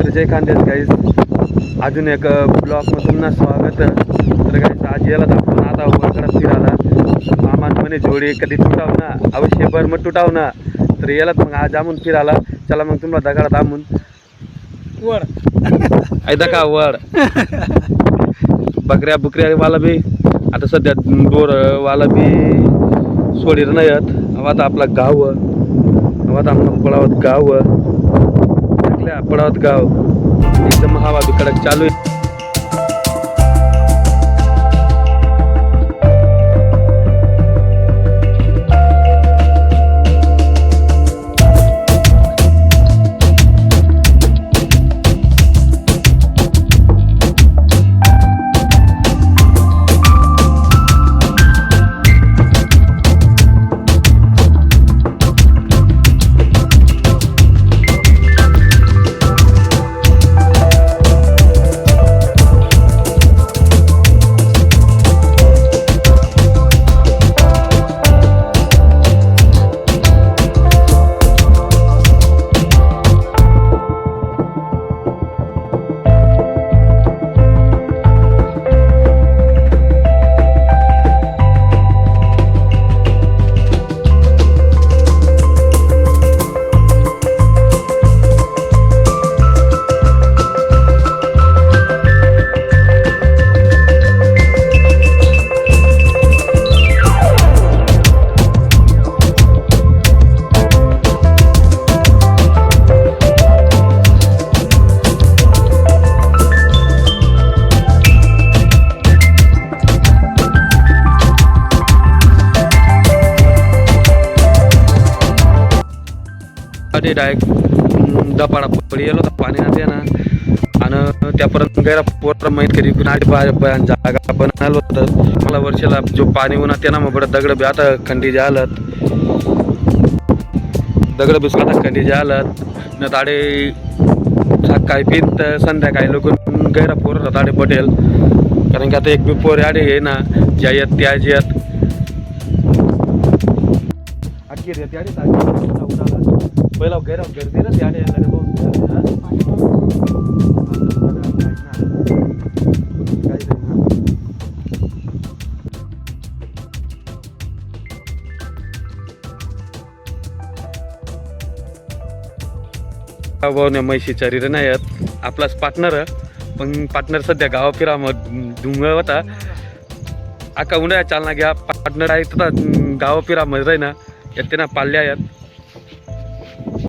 तर जय खानदेश गाईस, अजून एक ब्लॉगमध्ये तुमना स्वागत. तर गाईस आज याला आपण आता वरकडे फिरायला मामान म्हणे जोडी कधी तुटाव ना अवश्य भर मग तुटाव ना. तर याला मग आज आमून फिरायला चला मग तुम्हाला दगडात आमून वड ऐदा का वड बकऱ्या बुकऱ्या वाला बी आता सध्या डोर वाला बी सोडीर नाही आहेत. आता आपला गाव आता आपला पळावत गाव पळावत गाव एकदम हवा बी कडक चालू आहे. डायरेक्ट दपाडा पडी गेलो तर पाणी ना आणि त्यापर्यंत गैरा पोर माहीत करी जागा बनालो होतं मला वर्षाला जो पाणी उन्हा त्यांना मग बडं दगड बी आता खंडी जालत दगड बी आता खंडी जालत न ताडे सकाळी पिंत संध्याकाळी लोक गैरा पोर ताडे पटेल कारण की आता एक बी पोर आडे हे ना ज्या येत त्या येत आटकी रे त्या पहिला गैर गर्दी ना त्याने भाऊने म्हैशी चरीर नाही आहेत आपलाच पार्टनर पण पार्टनर सध्या गावा फिरा मग डुंगर होता आका उन्हाळ्यात चालना घ्या पार्टनर आहे तर गावा फिरा मध्ये राही ना यात त्यांना पाल्ले आहेत.